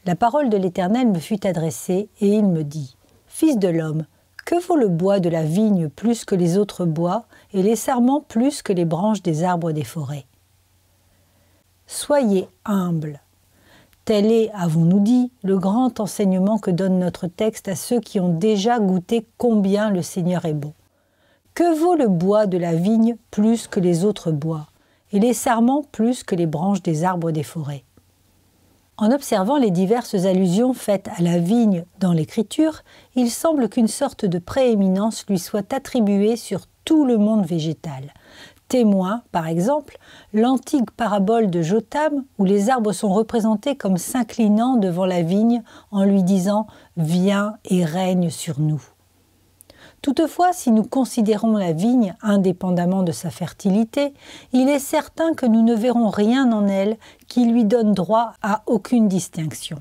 La parole de l'Éternel me fut adressée, et il me dit, « Fils de l'homme, que vaut le bois de la vigne plus que les autres bois, et les sarments plus que les branches des arbres des forêts? Soyez humbles. » Tel est, avons-nous dit, le grand enseignement que donne notre texte à ceux qui ont déjà goûté combien le Seigneur est bon. Que vaut le bois de la vigne plus que les autres bois, et les sarments plus que les branches des arbres des forêts? En observant les diverses allusions faites à la vigne dans l'Écriture, il semble qu'une sorte de prééminence lui soit attribuée sur tout le monde végétal. Témoin, par exemple, l'antique parabole de Jotham, où les arbres sont représentés comme s'inclinant devant la vigne en lui disant « Viens et règne sur nous ». Toutefois, si nous considérons la vigne indépendamment de sa fertilité, il est certain que nous ne verrons rien en elle qui lui donne droit à aucune distinction,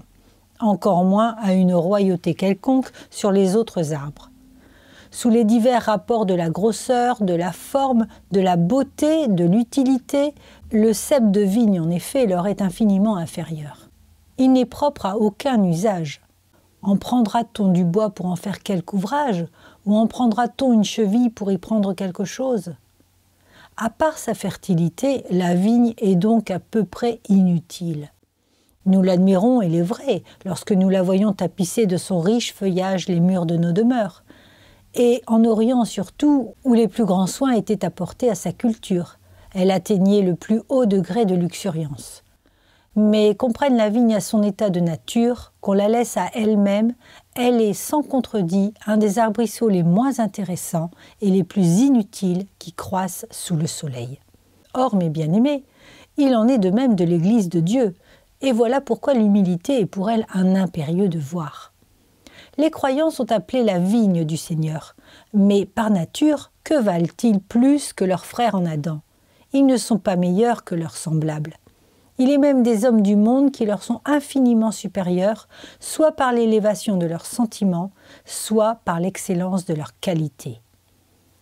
encore moins à une royauté quelconque sur les autres arbres. Sous les divers rapports de la grosseur, de la forme, de la beauté, de l'utilité, le cep de vigne en effet leur est infiniment inférieur. Il n'est propre à aucun usage. En prendra-t-on du bois pour en faire quelque ouvrage, ou en prendra-t-on une cheville pour y prendre quelque chose? À part sa fertilité, la vigne est donc à peu près inutile. Nous l'admirons, il est vrai, lorsque nous la voyons tapisser de son riche feuillage les murs de nos demeures, et en Orient surtout, où les plus grands soins étaient apportés à sa culture. Elle atteignait le plus haut degré de luxuriance. Mais qu'on prenne la vigne à son état de nature, qu'on la laisse à elle-même, elle est sans contredit un des arbrisseaux les moins intéressants et les plus inutiles qui croissent sous le soleil. Or, mes bien-aimés, il en est de même de l'Église de Dieu, et voilà pourquoi l'humilité est pour elle un impérieux devoir. Les croyants sont appelés la vigne du Seigneur, mais par nature, que valent-ils plus que leurs frères en Adam? Ils ne sont pas meilleurs que leurs semblables. Il est même des hommes du monde qui leur sont infiniment supérieurs, soit par l'élévation de leurs sentiments, soit par l'excellence de leurs qualités.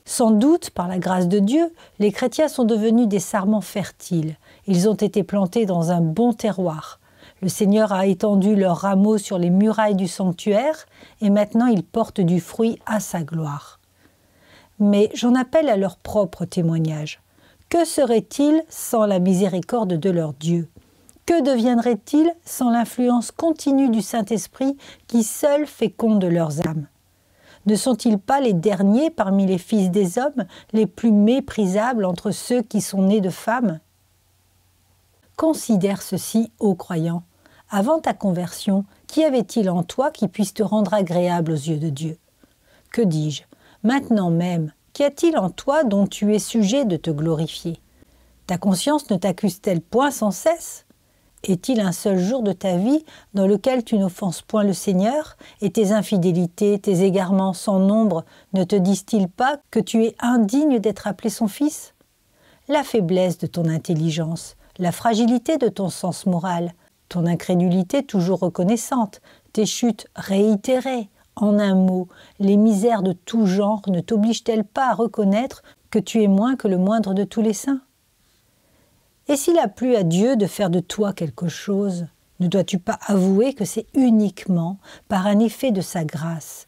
Sans doute, par la grâce de Dieu, les chrétiens sont devenus des sarments fertiles. Ils ont été plantés dans un bon terroir. Le Seigneur a étendu leurs rameaux sur les murailles du sanctuaire et maintenant ils portent du fruit à sa gloire. Mais j'en appelle à leur propre témoignage. Que seraient-ils sans la miséricorde de leur Dieu? Que deviendraient-ils sans l'influence continue du Saint-Esprit qui seul féconde leurs âmes? Ne sont-ils pas les derniers parmi les fils des hommes, les plus méprisables entre ceux qui sont nés de femmes? Considère ceci, ô croyant. Avant ta conversion, qu'y avait-il en toi qui puisse te rendre agréable aux yeux de Dieu? Que dis-je? Maintenant même, qu'y a-t-il en toi dont tu es sujet de te glorifier? Ta conscience ne t'accuse-t-elle point sans cesse? Est-il un seul jour de ta vie dans lequel tu n'offenses point le Seigneur, et tes infidélités, tes égarements sans nombre ne te disent-ils pas que tu es indigne d'être appelé son fils? La faiblesse de ton intelligence, la fragilité de ton sens moral, ton incrédulité toujours reconnaissante, tes chutes réitérées, en un mot, les misères de tout genre ne t'obligent-elles pas à reconnaître que tu es moins que le moindre de tous les saints? Et s'il a plu à Dieu de faire de toi quelque chose, ne dois-tu pas avouer que c'est uniquement par un effet de sa grâce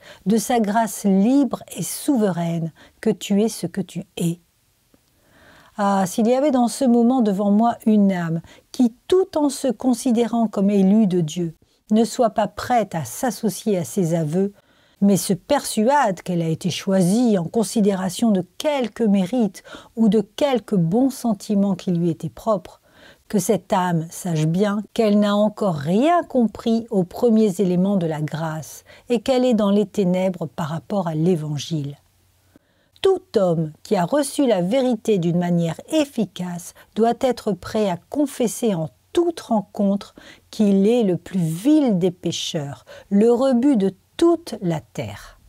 libre et souveraine, que tu es ce que tu es? Ah, s'il y avait dans ce moment devant moi une âme qui, tout en se considérant comme élue de Dieu, ne soit pas prête à s'associer à ses aveux, mais se persuade qu'elle a été choisie en considération de quelque mérite ou de quelque bon sentiment qui lui était propre, que cette âme sache bien qu'elle n'a encore rien compris aux premiers éléments de la grâce et qu'elle est dans les ténèbres par rapport à l'Évangile. Tout homme qui a reçu la vérité d'une manière efficace doit être prêt à confesser en toute rencontre qu'il est le plus vil des pécheurs, le rebut de toute la terre.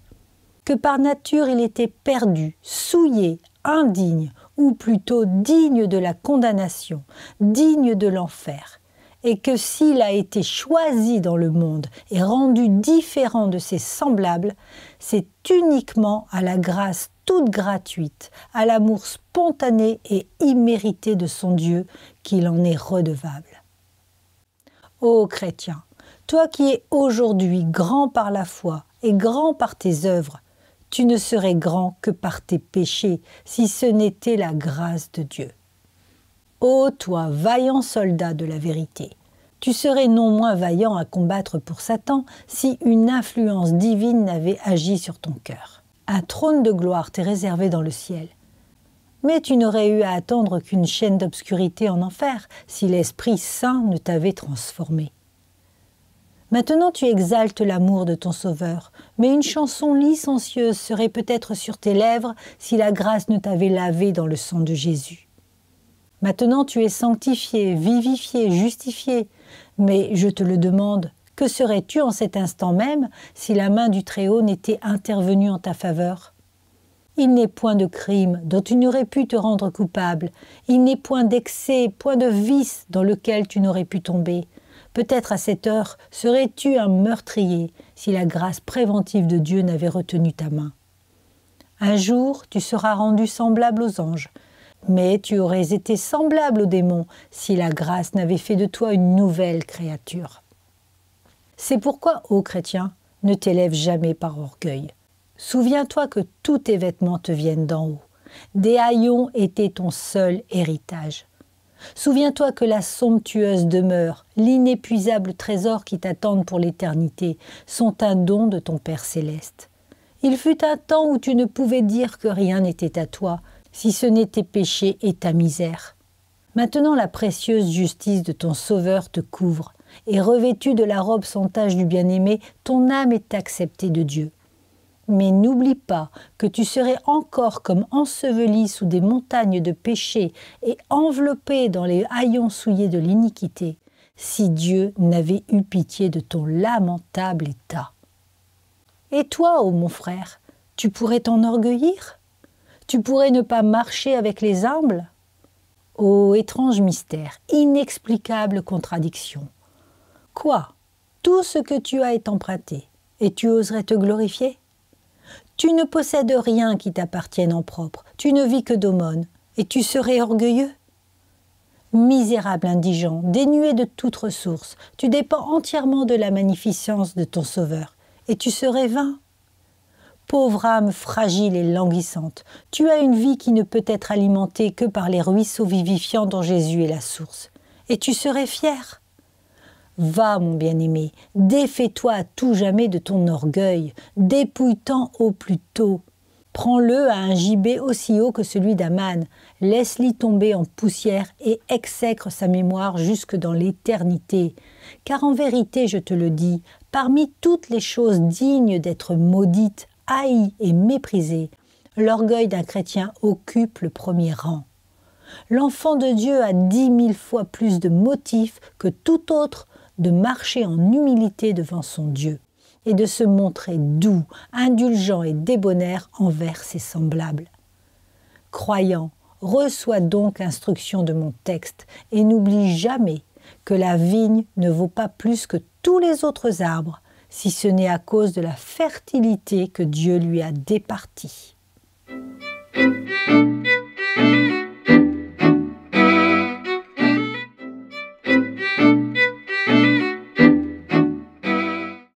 Que par nature il était perdu, souillé, indigne, ou plutôt digne de la condamnation, digne de l'enfer, et que s'il a été choisi dans le monde et rendu différent de ses semblables, c'est uniquement à la grâce toute gratuite, à l'amour spontané et immérité de son Dieu qu'il en est redevable. Ô chrétien, Toi qui es aujourd'hui grand par la foi et grand par tes œuvres, tu ne serais grand que par tes péchés, si ce n'était la grâce de Dieu. Ô toi, vaillant soldat de la vérité, tu serais non moins vaillant à combattre pour Satan si une influence divine n'avait agi sur ton cœur. Un trône de gloire t'est réservé dans le ciel. Mais tu n'aurais eu à attendre qu'une chaîne d'obscurité en enfer si l'Esprit Saint ne t'avait transformé. Maintenant tu exaltes l'amour de ton Sauveur, mais une chanson licencieuse serait peut-être sur tes lèvres si la grâce ne t'avait lavé dans le sang de Jésus. Maintenant tu es sanctifié, vivifié, justifié, mais je te le demande, que serais-tu en cet instant même si la main du Très-Haut n'était intervenue en ta faveur ? Il n'est point de crime dont tu n'aurais pu te rendre coupable, il n'est point d'excès, point de vice dans lequel tu n'aurais pu tomber. Peut-être à cette heure serais-tu un meurtrier si la grâce préventive de Dieu n'avait retenu ta main. Un jour, tu seras rendu semblable aux anges, mais tu aurais été semblable aux démons si la grâce n'avait fait de toi une nouvelle créature. C'est pourquoi, ô chrétien, ne t'élève jamais par orgueil. Souviens-toi que tous tes vêtements te viennent d'en haut. Des haillons étaient ton seul héritage. Souviens-toi que la somptueuse demeure, l'inépuisable trésor qui t'attendent pour l'éternité, sont un don de ton Père céleste. Il fut un temps où tu ne pouvais dire que rien n'était à toi, si ce n'est tes péchés et ta misère. Maintenant la précieuse justice de ton Sauveur te couvre, et revêtu de la robe sans tache du bien-aimé, ton âme est acceptée de Dieu. Mais n'oublie pas que tu serais encore comme enseveli sous des montagnes de péché et enveloppé dans les haillons souillés de l'iniquité, si Dieu n'avait eu pitié de ton lamentable état. Et toi, ô mon frère, tu pourrais t'enorgueillir ? Tu pourrais ne pas marcher avec les humbles ? Ô étrange mystère, inexplicable contradiction. Quoi ? Tout ce que tu as est emprunté, et tu oserais te glorifier ? Tu ne possèdes rien qui t'appartienne en propre, tu ne vis que d'aumônes, et tu serais orgueilleux ? Misérable indigent, dénué de toute ressource, tu dépends entièrement de la magnificence de ton Sauveur, et tu serais vain ? Pauvre âme fragile et languissante, tu as une vie qui ne peut être alimentée que par les ruisseaux vivifiants dont Jésus est la source, et tu serais fier ? Va, mon bien-aimé, défais-toi à tout jamais de ton orgueil, dépouille-t'en au plus tôt. Prends-le à un gibet aussi haut que celui d'Aman, laisse-l'y tomber en poussière et exècre sa mémoire jusque dans l'éternité. Car en vérité, je te le dis, parmi toutes les choses dignes d'être maudites, haïes et méprisées, l'orgueil d'un chrétien occupe le premier rang. L'enfant de Dieu a 10 000 fois plus de motifs que tout autre de marcher en humilité devant son Dieu et de se montrer doux, indulgent et débonnaire envers ses semblables. Croyant, reçois donc instruction de mon texte et n'oublie jamais que la vigne ne vaut pas plus que tous les autres arbres, si ce n'est à cause de la fertilité que Dieu lui a départie.